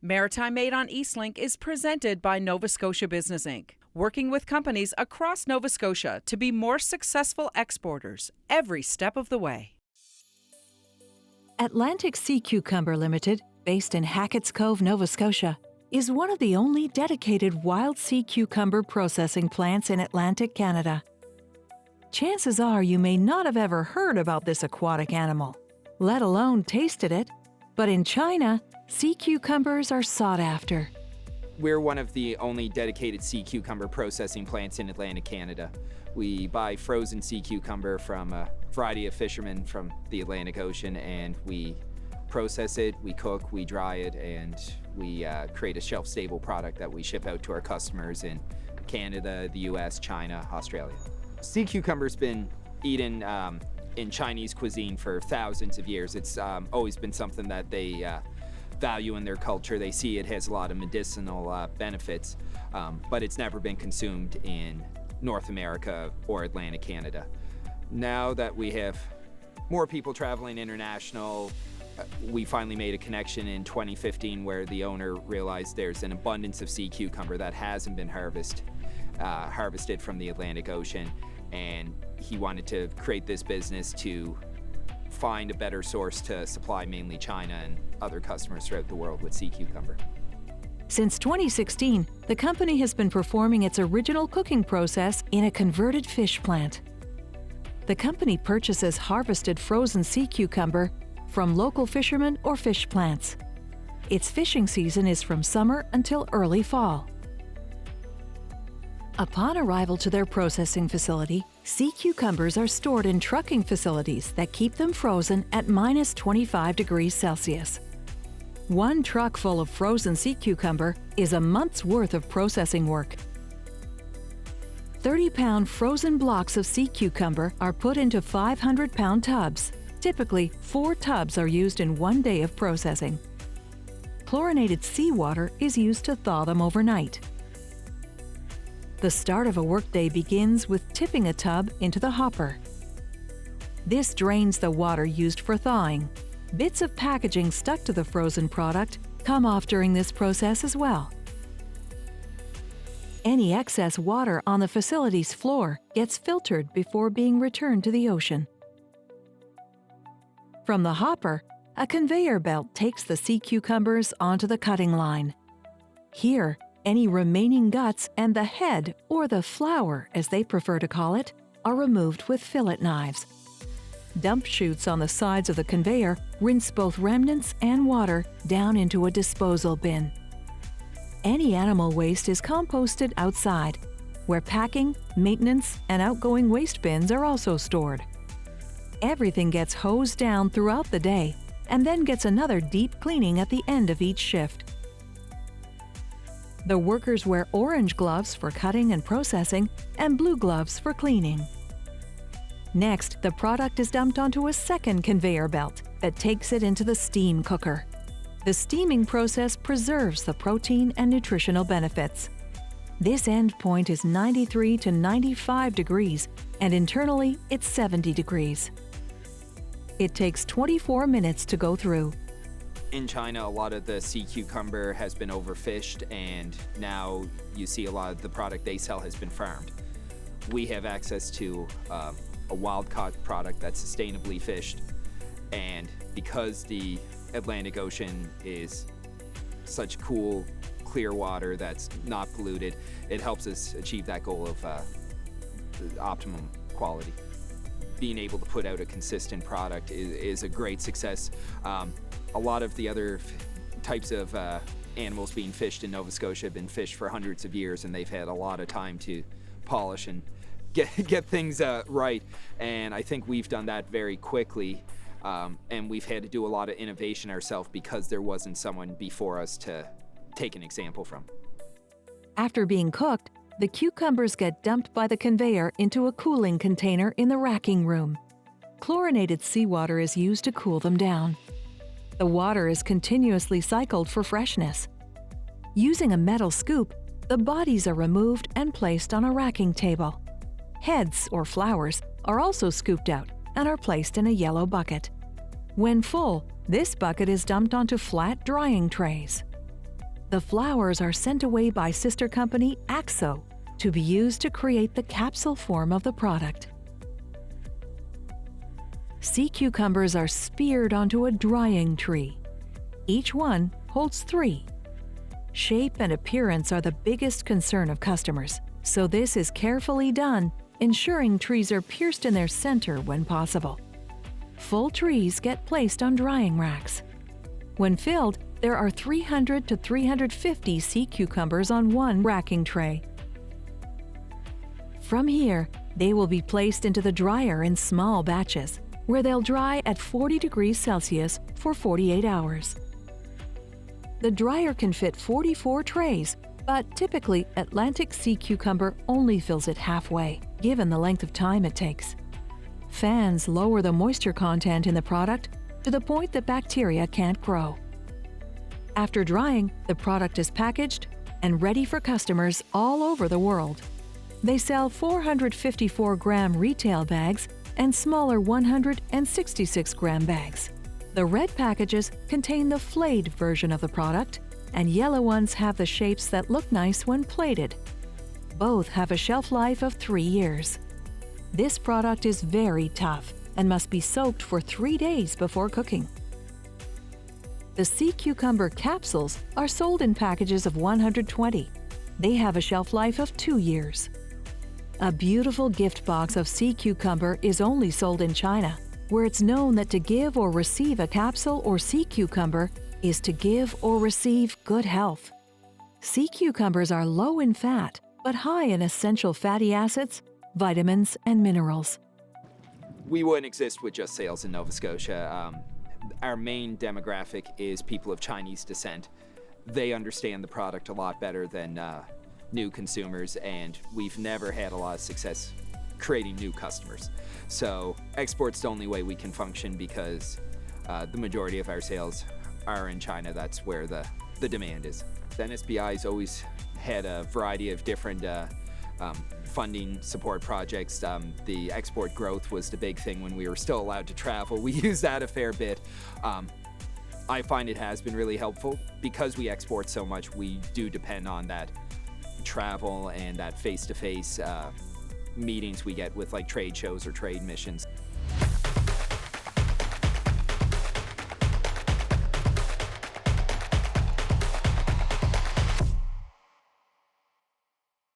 Maritime Made on Eastlink is presented by Nova Scotia Business Inc., working with companies across Nova Scotia to be more successful exporters every step of the way. Atlantic Sea Cucumber Ltd, based in Hackett's Cove, Nova Scotia, is one of the only dedicated wild sea cucumber processing plants in Atlantic Canada. Chances are you may not have ever heard about this aquatic animal, let alone tasted it, but in China, sea cucumbers are sought after. We're one of the only dedicated sea cucumber processing plants in Atlantic Canada. We buy frozen sea cucumber from a variety of fishermen from the Atlantic Ocean, and we process it, we cook, we dry it, and we create a shelf-stable product that we ship out to our customers in Canada, the US, China, Australia. Sea cucumber's been eaten in Chinese cuisine for thousands of years. It's always been something that they value in their culture. They see it has a lot of medicinal benefits, but it's never been consumed in North America or Atlantic Canada. Now that we have more people traveling international, we finally made a connection in 2015 where the owner realized there's an abundance of sea cucumber that hasn't been harvested from the Atlantic Ocean, and he wanted to create this business to find a better source to supply mainly China and other customers throughout the world with sea cucumber. Since 2016, the company has been performing its original cooking process in a converted fish plant. The company purchases harvested frozen sea cucumber from local fishermen or fish plants. Its fishing season is from summer until early fall. Upon arrival to their processing facility, sea cucumbers are stored in trucking facilities that keep them frozen at -25 degrees Celsius. One truck full of frozen sea cucumber is a month's worth of processing work. 30-pound frozen blocks of sea cucumber are put into 500-pound tubs. Typically, 4 tubs are used in one day of processing. Chlorinated seawater is used to thaw them overnight. The start of a workday begins with tipping a tub into the hopper. This drains the water used for thawing. Bits of packaging stuck to the frozen product come off during this process as well. Any excess water on the facility's floor gets filtered before being returned to the ocean. From the hopper, a conveyor belt takes the sea cucumbers onto the cutting line. Here, any remaining guts and the head, or the flower as they prefer to call it, are removed with fillet knives. Dump chutes on the sides of the conveyor rinse both remnants and water down into a disposal bin. Any animal waste is composted outside, where packing, maintenance, and outgoing waste bins are also stored. Everything gets hosed down throughout the day and then gets another deep cleaning at the end of each shift. The workers wear orange gloves for cutting and processing and blue gloves for cleaning. Next, the product is dumped onto a second conveyor belt that takes it into the steam cooker. The steaming process preserves the protein and nutritional benefits. This end point is 93 to 95 degrees, and internally it's 70 degrees. It takes 24 minutes to go through. In China, a lot of the sea cucumber has been overfished, and now you see a lot of the product they sell has been farmed. We have access to a wild-caught product that's sustainably fished, and because the Atlantic Ocean is such cool, clear water that's not polluted, it helps us achieve that goal of optimum quality. Being able to put out a consistent product is a great success. A lot of the other types of animals being fished in Nova Scotia have been fished for hundreds of years, and they've had a lot of time to polish and get things right. And I think we've done that very quickly, and we've had to do a lot of innovation ourselves because there wasn't someone before us to take an example from. After being cooked, the cucumbers get dumped by the conveyor into a cooling container in the racking room. Chlorinated seawater is used to cool them down. The water is continuously cycled for freshness. Using a metal scoop, the bodies are removed and placed on a racking table. Heads, or flowers, are also scooped out and are placed in a yellow bucket. When full, this bucket is dumped onto flat drying trays. The flowers are sent away by sister company Axo to be used to create the capsule form of the product. Sea cucumbers are speared onto a drying tree. Each one holds 3. Shape and appearance are the biggest concern of customers, so this is carefully done, ensuring trees are pierced in their center when possible. Full trees get placed on drying racks. When filled, there are 300 to 350 sea cucumbers on one racking tray. From here, they will be placed into the dryer in small batches, where they'll dry at 40 degrees Celsius for 48 hours. The dryer can fit 44 trays, but typically Atlantic sea cucumber only fills it halfway, given the length of time it takes. Fans lower the moisture content in the product to the point that bacteria can't grow. After drying, the product is packaged and ready for customers all over the world. They sell 454-gram retail bags and smaller 166-gram bags. The red packages contain the flayed version of the product, and yellow ones have the shapes that look nice when plated. Both have a shelf life of 3 years. This product is very tough and must be soaked for 3 days before cooking. The sea cucumber capsules are sold in packages of 120. They have a shelf life of 2 years. A beautiful gift box of sea cucumber is only sold in China, where it's known that to give or receive a capsule or sea cucumber is to give or receive good health. Sea cucumbers are low in fat, but high in essential fatty acids, vitamins, and minerals. We wouldn't exist with just sales in Nova Scotia. Our main demographic is people of Chinese descent. They understand the product a lot better than new consumers, and we've never had a lot of success creating new customers. So export's the only way we can function because the majority of our sales are in China. That's where the demand is. The NSBI's always had a variety of different funding support projects. The export growth was the big thing when we were still allowed to travel. We use that a fair bit. I find it has been really helpful. Because we export so much, we do depend on that travel and that face-to-face meetings we get with like trade shows or trade missions.